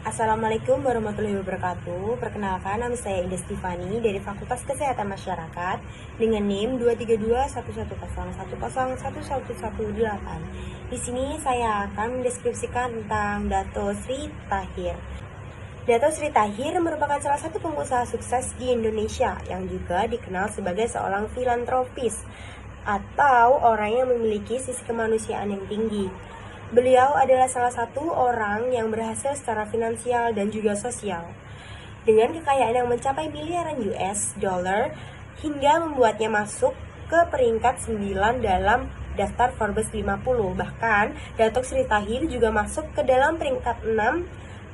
Assalamualaikum warahmatullahi wabarakatuh. Perkenalkan, nama saya Indah Stefani dari Fakultas Kesehatan Masyarakat dengan NIM 23211010118. Di sini saya akan mendeskripsikan tentang Dato Sri Tahir. Dato Sri Tahir merupakan salah satu pengusaha sukses di Indonesia yang juga dikenal sebagai seorang filantropis atau orang yang memiliki sisi kemanusiaan yang tinggi. Beliau adalah salah satu orang yang berhasil secara finansial dan juga sosial. Dengan kekayaan yang mencapai miliaran US dollar hingga membuatnya masuk ke peringkat 9 dalam daftar Forbes 50. Bahkan, Dato Sri Tahir juga masuk ke dalam peringkat 6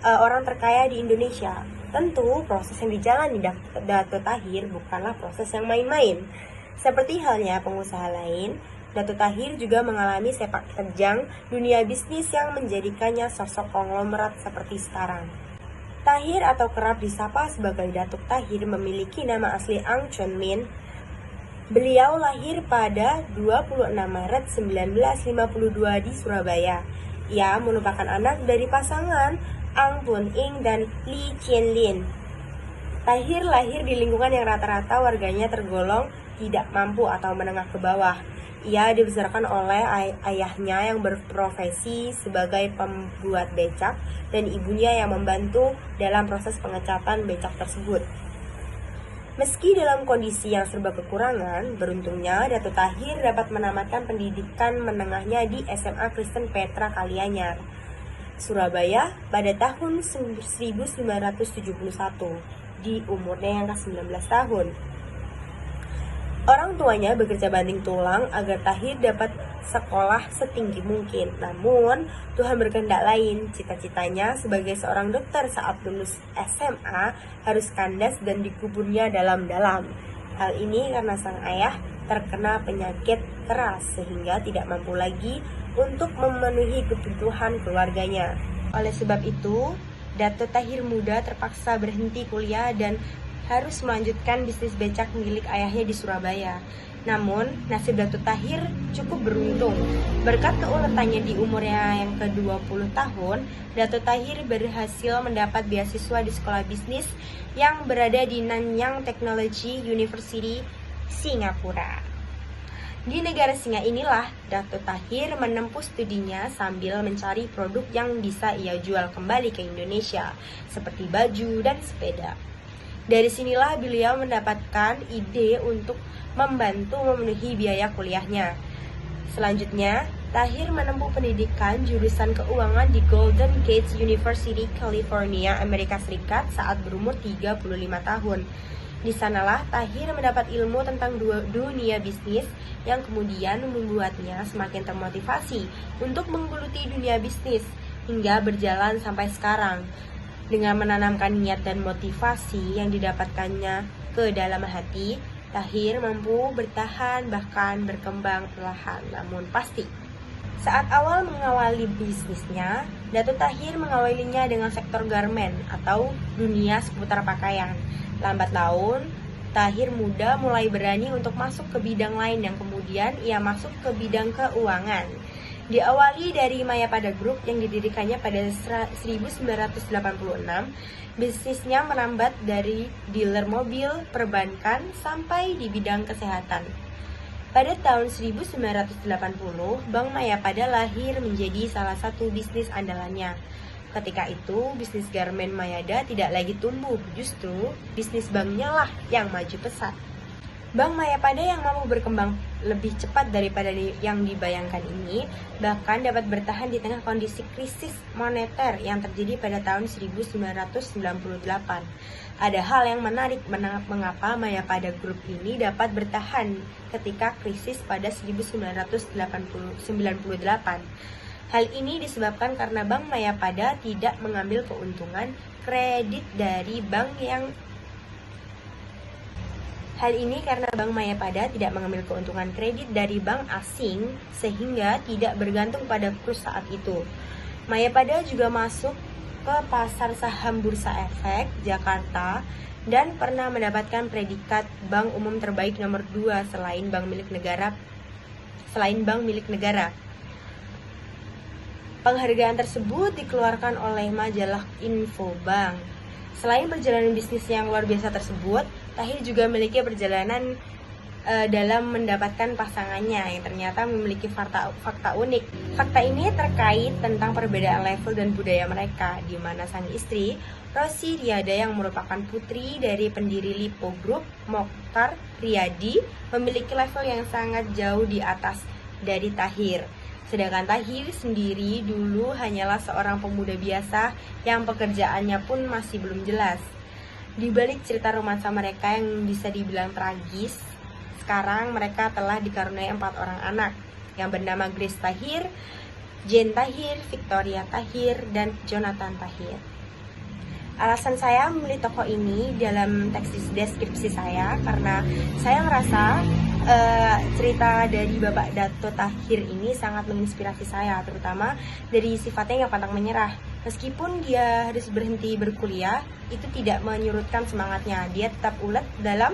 orang terkaya di Indonesia. Tentu, proses yang dijalani Dato Tahir bukanlah proses yang main-main. Seperti halnya pengusaha lain, Dato Tahir juga mengalami sepak terjang dunia bisnis yang menjadikannya sosok konglomerat seperti sekarang. Tahir atau kerap disapa sebagai Datuk Tahir memiliki nama asli Ang Chun Min. Beliau lahir pada 26 Maret 1952 di Surabaya. Ia merupakan anak dari pasangan Ang Pun Ing dan Lee Chien Lin. Tahir lahir di lingkungan yang rata-rata warganya tergolong tidak mampu atau menengah ke bawah. Ia dibesarkan oleh ayahnya yang berprofesi sebagai pembuat becak dan ibunya yang membantu dalam proses pengecatan becak tersebut. Meski dalam kondisi yang serba kekurangan, beruntungnya Dato Tahir dapat menamatkan pendidikan menengahnya di SMA Kristen Petra Kalianyar, Surabaya pada tahun 1971 di umurnya yang ke-19 tahun. Orang tuanya bekerja banting tulang agar Tahir dapat sekolah setinggi mungkin. Namun, Tuhan berkehendak lain. Cita-citanya sebagai seorang dokter saat lulus SMA harus kandas dan dikuburnya dalam-dalam. Hal ini karena sang ayah terkena penyakit keras sehingga tidak mampu lagi untuk memenuhi kebutuhan keluarganya. Oleh sebab itu, Dato Tahir muda terpaksa berhenti kuliah dan harus melanjutkan bisnis becak milik ayahnya di Surabaya. Namun, nasib Dato Tahir cukup beruntung. Berkat keuletannya di umurnya yang ke-20 tahun, Dato Tahir berhasil mendapat beasiswa di sekolah bisnis yang berada di Nanyang Technology University, Singapura. Di negara singa inilah, Dato Tahir menempuh studinya sambil mencari produk yang bisa ia jual kembali ke Indonesia, seperti baju dan sepeda. Dari sinilah beliau mendapatkan ide untuk membantu memenuhi biaya kuliahnya. Selanjutnya, Tahir menempuh pendidikan jurusan keuangan di Golden Gate University, California, Amerika Serikat saat berumur 35 tahun. Di sanalah Tahir mendapat ilmu tentang dunia bisnis yang kemudian membuatnya semakin termotivasi untuk menggeluti dunia bisnis hingga berjalan sampai sekarang. Dengan menanamkan niat dan motivasi yang didapatkannya ke dalam hati, Tahir mampu bertahan bahkan berkembang perlahan namun pasti. Saat awal mengawali bisnisnya, Dato Tahir mengawalinya dengan sektor garmen atau dunia seputar pakaian. Lambat laun, Tahir muda mulai berani untuk masuk ke bidang lain yang kemudian ia masuk ke bidang keuangan. Diawali dari Mayapada Group yang didirikannya pada 1986, bisnisnya merambat dari dealer mobil, perbankan, sampai di bidang kesehatan. Pada tahun 1980, Bank Mayapada lahir menjadi salah satu bisnis andalannya. Ketika itu, bisnis garmen Mayada tidak lagi tumbuh, justru bisnis banknya lah yang maju pesat. Bank Mayapada yang mampu berkembang lebih cepat daripada yang dibayangkan ini bahkan dapat bertahan di tengah kondisi krisis moneter yang terjadi pada tahun 1998. Ada hal yang menarik mengapa Mayapada Group ini dapat bertahan ketika krisis pada 1998. Hal ini disebabkan karena Bank Mayapada tidak mengambil keuntungan kredit dari bank asing sehingga tidak bergantung pada kurs saat itu. Mayapada juga masuk ke pasar saham Bursa Efek Jakarta dan pernah mendapatkan predikat bank umum terbaik nomor 2 selain bank milik negara. Penghargaan tersebut dikeluarkan oleh majalah Infobank. Selain perjalanan bisnis yang luar biasa tersebut, Tahir juga memiliki perjalanan dalam mendapatkan pasangannya yang ternyata memiliki fakta unik. Fakta ini terkait tentang perbedaan level dan budaya mereka, di mana sang istri, Rosi Riyada yang merupakan putri dari pendiri Lipo Group, Mokhtar Riyadi, memiliki level yang sangat jauh di atas dari Tahir. Sedangkan Tahir sendiri dulu hanyalah seorang pemuda biasa yang pekerjaannya pun masih belum jelas. Di balik cerita romansa mereka yang bisa dibilang tragis, sekarang mereka telah dikaruniai 4 orang anak yang bernama Grace Tahir, Jane Tahir, Victoria Tahir, dan Jonathan Tahir. Alasan saya memilih tokoh ini dalam teks deskripsi saya karena saya merasa cerita dari Bapak Dato Tahir ini sangat menginspirasi saya, terutama dari sifatnya yang pantang menyerah. Meskipun dia harus berhenti berkuliah, itu tidak menyurutkan semangatnya. Dia tetap ulet dalam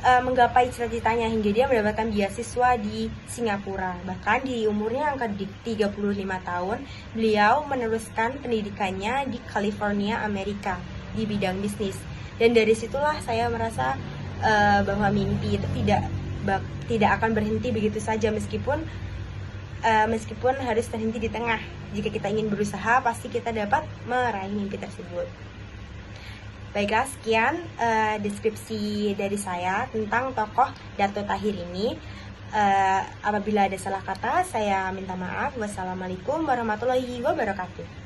menggapai cita-citanya hingga dia mendapatkan beasiswa di Singapura. Bahkan di umurnya yang ke-35 tahun, beliau meneruskan pendidikannya di California, Amerika di bidang bisnis. Dan dari situlah saya merasa bahwa mimpi itu tidak akan berhenti begitu saja, meskipun harus terhenti di tengah. Jika kita ingin berusaha, pasti kita dapat meraih mimpi tersebut. Baiklah, sekian deskripsi dari saya tentang tokoh Dato Tahir ini. Apabila ada salah kata, saya minta maaf. Wassalamualaikum warahmatullahi wabarakatuh.